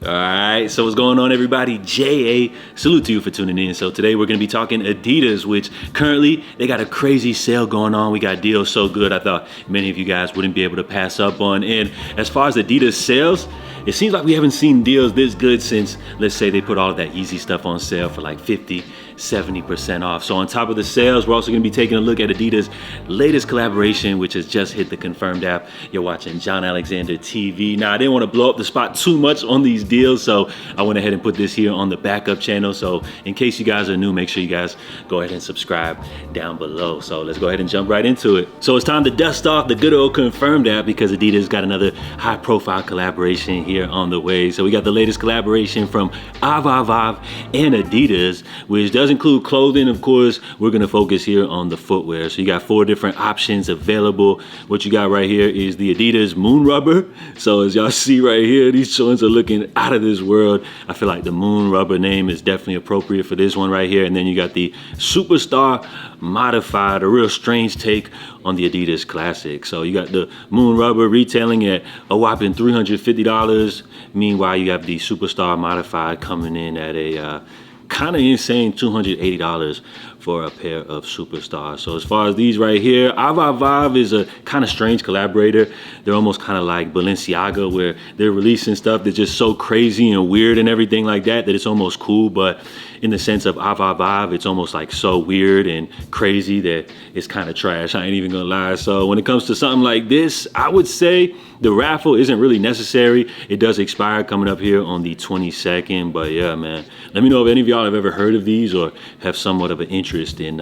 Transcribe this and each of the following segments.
All right, so what's going on, everybody? JA, salute to you for tuning in. So today we're gonna be talking Adidas, which currently they got a crazy sale going on. We got deals so good, I thought many of you guys wouldn't be able to pass up on. And as far as Adidas sales, it seems like we haven't seen deals this good since, let's say, they put all of that Yeezy stuff on sale for like 50, 70% off. So on top of the sales, we're also gonna be taking a look at Adidas' latest collaboration, which has just hit the Confirmed app. You're watching John Alexander TV. Now, I didn't want to blow up the spot too much on these deals, so I went ahead and put this here on the backup channel. So in case you guys are new, make sure you guys go ahead and subscribe down below. So let's go ahead and jump right into it. So it's time to dust off the good old Confirmed app because Adidas got another high profile collaboration here on the way. So we got the latest collaboration from AVAVAV and Adidas, which does include clothing. Of course, we're gonna focus here on the footwear. So you got 4 different options available. What you got right here is the Adidas Moon Rubber. So as y'all see right here, these joints are looking out of this world. I feel like the Moon Rubber name is definitely appropriate for this one right here. And then you got the Superstar Modified, a real strange take on the Adidas Classic. So you got the Moon Rubber retailing at a whopping $350. Meanwhile, you have the Superstar Modified coming in at a kind of insane $280 for a pair of Superstars. So as far as these right here, AVAVAV is a kind of strange collaborator. They're almost kind of like Balenciaga, where they're releasing stuff that's just so crazy and weird and everything like that, that it's almost cool. But in the sense of AVAVAV, it's almost like so weird and crazy that it's kind of trash. I ain't even gonna lie. So when it comes to something like this, I would say the raffle isn't really necessary. It does expire coming up here on the 22nd. But yeah, man, let me know if any of y'all have ever heard of these or have somewhat of an interest in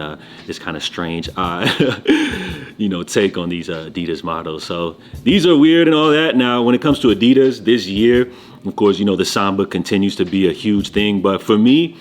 this kind of strange take on these Adidas models. So these are weird and all that. Now, when it comes to Adidas this year, of course, the Samba continues to be a huge thing. But for me,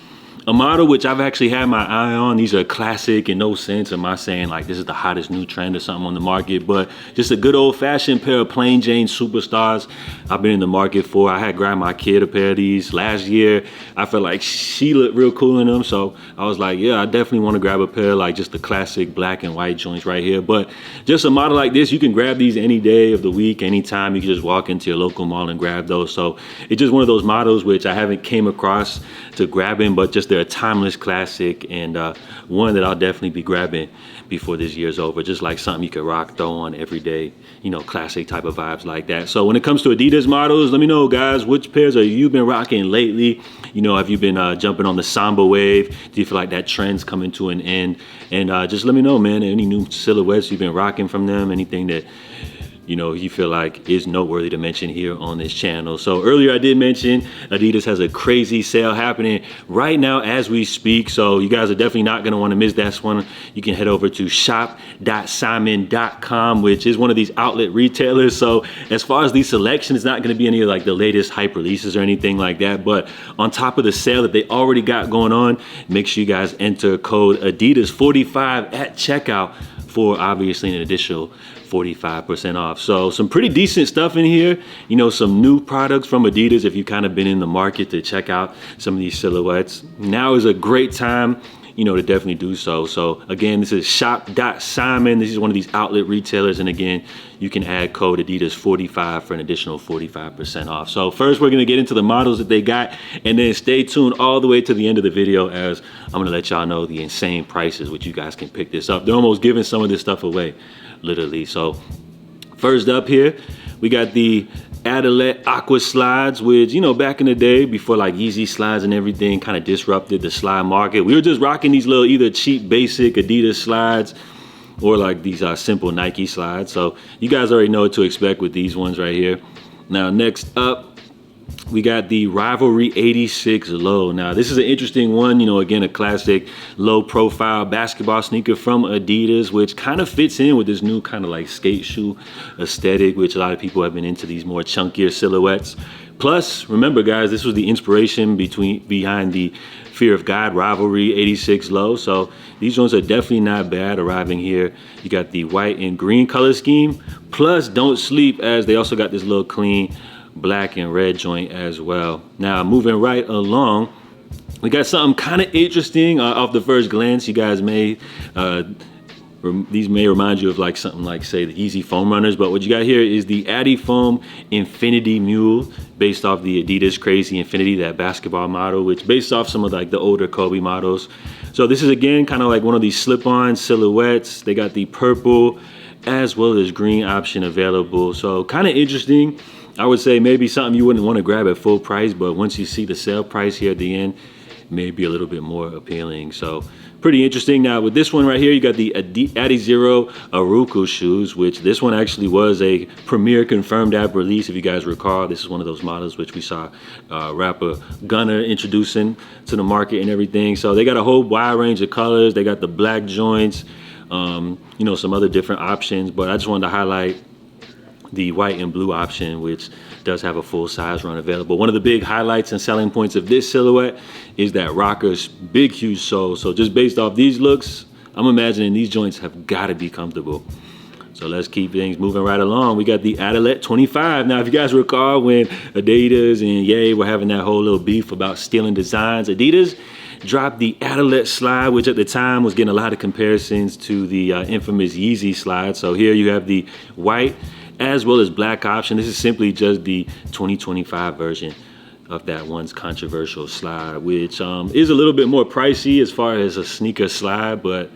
a model which I've actually had my eye on, these are classic in no sense am I saying like this is the hottest new trend or something on the market, but just a good old fashioned pair of plain Jane Superstars I've been in the market for. I had grabbed my kid a pair of these last year. I felt like she looked real cool in them, so I was like, yeah, I definitely want to grab a pair like just the classic black and white joints right here. But just a model like this, you can grab these any day of the week, anytime. You can just walk into your local mall and grab those. So it's just one of those models which I haven't came across to grabbing, but just they're a timeless classic and one that I'll definitely be grabbing before this year's over. Just like something you could rock, throw on every day, classic type of vibes like that. So when it comes to Adidas models, let me know, guys, which pairs are you been rocking lately? Have you been jumping on the Samba wave? Do you feel like that trend's coming to an end? And just let me know, man, any new silhouettes you've been rocking from them, anything that you feel like is noteworthy to mention here on this channel. So earlier I did mention Adidas has a crazy sale happening right now as we speak. So you guys are definitely not gonna wanna miss that one. You can head over to shop.simon.com, which is one of these outlet retailers. So as far as the selection, it's not gonna be any of like the latest hype releases or anything like that. But on top of the sale that they already got going on, make sure you guys enter code Adidas45 at checkout for obviously an additional 45% off. So some pretty decent stuff in here. Some new products from Adidas if you've kind of been in the market to check out some of these silhouettes. Now is a great time, to definitely do so. So again, this is shop.simon. This is one of these outlet retailers. And again, you can add code Adidas45 for an additional 45% off. So first we're gonna get into the models that they got, and then stay tuned all the way to the end of the video as I'm gonna let y'all know the insane prices which you guys can pick this up. They're almost giving some of this stuff away, literally. So first up here, we got the Adidas Aqua Slides, which, back in the day, before like Yeezy slides and everything kind of disrupted the slide market, we were just rocking these little either cheap basic Adidas slides or like these simple Nike slides. So you guys already know what to expect with these ones right here. Now next up, we got the Rivalry 86 Low. Now this is an interesting one, again, a classic low profile basketball sneaker from Adidas, which kind of fits in with this new kind of like skate shoe aesthetic, which a lot of people have been into these more chunkier silhouettes. Plus, remember guys, this was the inspiration behind the Fear of God Rivalry 86 Low. So these ones are definitely not bad arriving here. You got the white and green color scheme. Plus, don't sleep as they also got this little clean black and red joint as well. Now moving right along, we got something kind of interesting off the first glance. You guys may These may remind you of like something like, say, the Easy Foam Runners, but what you got here is the Adi Foam Infinity Mule, based off the Adidas Crazy Infinity, that basketball model, which based off some of like the older Kobe models. So this is again kind of like one of these slip-on silhouettes. They got the purple as well as green option available. So kind of interesting. I would say maybe something you wouldn't want to grab at full price, but once you see the sale price here at the end, maybe a little bit more appealing. So pretty interesting. Now with this one right here, you got the Adizero Aruku shoes, which this one actually was a premier confirmed app release. If you guys recall, this is one of those models which we saw rapper Gunna introducing to the market and everything. So they got a whole wide range of colors. They got the black joints, you know, some other different options, but I just wanted to highlight the white and blue option, which does have a full size run available. One of the big highlights and selling points of this silhouette is that rocker's big, huge sole. So just based off these looks, I'm imagining these joints have got to be comfortable. So let's keep things moving right along. We got the Adilet 25. Now, if you guys recall when Adidas and Ye were having that whole little beef about stealing designs, Adidas dropped the Adilet slide, which at the time was getting a lot of comparisons to the infamous Yeezy slide. So here you have the white as well as black option. This is simply just the 2025 version of that once controversial slide, which is a little bit more pricey as far as a sneaker slide, but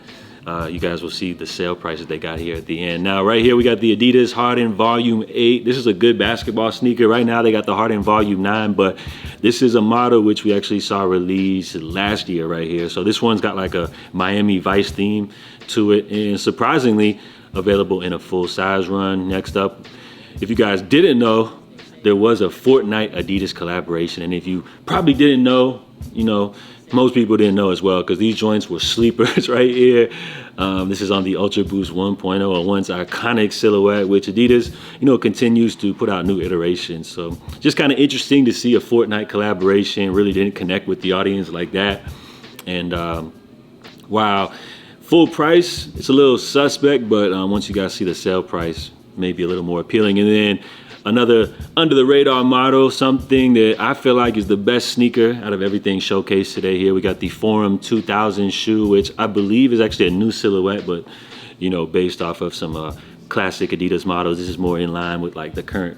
you guys will see the sale prices they got here at the end. Now right here we got the Adidas Harden Volume 8. This is a good basketball sneaker. Right now they got the Harden Volume 9, but this is a model which we actually saw released last year right here. So this one's got like a Miami Vice theme to it, and surprisingly available in a full size run. Next up, if you guys didn't know, there was a Fortnite Adidas collaboration, and if you probably didn't know, you know, most people didn't know as well, because these joints were sleepers right here. This is on the Ultra Boost 1.0, a once iconic silhouette, which Adidas, you know, continues to put out new iterations. So just kind of interesting to see a Fortnite collaboration. Really didn't connect with the audience like that. And wow, full price, it's a little suspect, but once you guys see the sale price, maybe a little more appealing. And then another under the radar model, something that I feel like is the best sneaker out of everything showcased today. Here we got the Forum 2000 shoe, which I believe is actually a new silhouette, but you know, based off of some classic Adidas models. This is more in line with like the current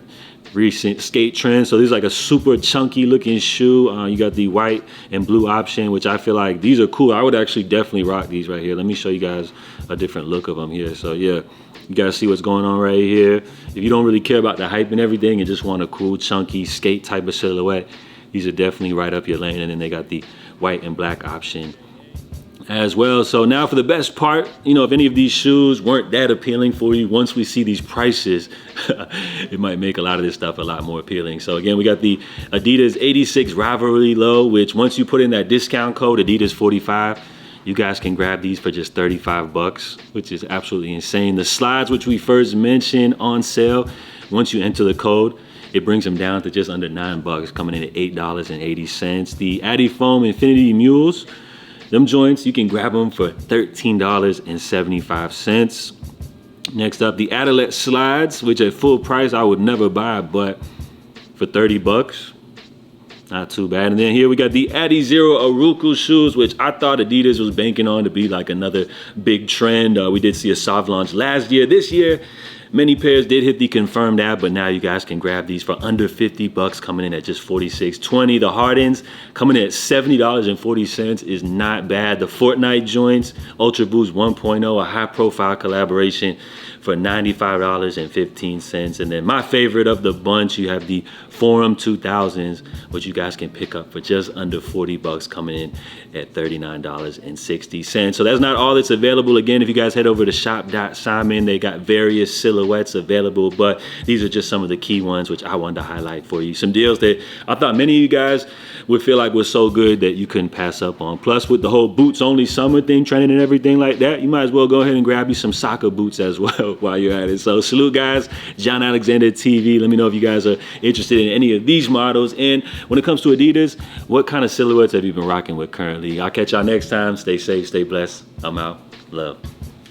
recent skate trend. So this is like a super chunky looking shoe. You got the white and blue option, which I feel like these are cool. I would actually definitely rock these right here. Let me show you guys a different look of them here. So yeah, you guys see what's going on right here. If you don't really care about the hype and everything and just want a cool chunky skate type of silhouette, these are definitely right up your lane. And then they got the white and black option as well. So now for the best part, you know, if any of these shoes weren't that appealing for you, once we see these prices, it might make a lot of this stuff a lot more appealing. So again, we got the Adidas 86 Rivalry Low, which once you put in that discount code Adidas 45, you guys can grab these for just 35 bucks, which is absolutely insane. The slides, which we first mentioned, on sale, once you enter the code, it brings them down to just under 9 bucks, coming in at $8.80. The Adi Foam Infinity Mules, them joints, you can grab them for $13.75. Next up, the Adilet slides, which at full price I would never buy, but for 30 bucks, not too bad. And then here we got the Adizero Aruku shoes, which I thought Adidas was banking on to be like another big trend. We did see a soft launch last year. This year, many pairs did hit the confirmed app, but now you guys can grab these for under 50 bucks, coming in at just $46.20. The Hardens coming in at $70.40 is not bad. The Fortnite joints, Ultra Boost 1.0, a high profile collaboration, for $95.15. And then my favorite of the bunch, you have the Forum 2000s, which you guys can pick up for just under 40 bucks, coming in at $39.60. So that's not all that's available. Again, if you guys head over to shop.simon, they got various silhouettes available, but these are just some of the key ones which I wanted to highlight for you. Some deals that I thought many of you guys would feel like was so good that you couldn't pass up on. Plus, with the whole boots only summer thing trending and everything like that, you might as well go ahead and grab you some soccer boots as well while you're at it. So salute, guys. John Alexander TV. Let me know if you guys are interested in any of these models. And when it comes to Adidas, what kind of silhouettes have you been rocking with currently? I'll catch y'all next time. Stay safe, stay blessed. I'm out. Love.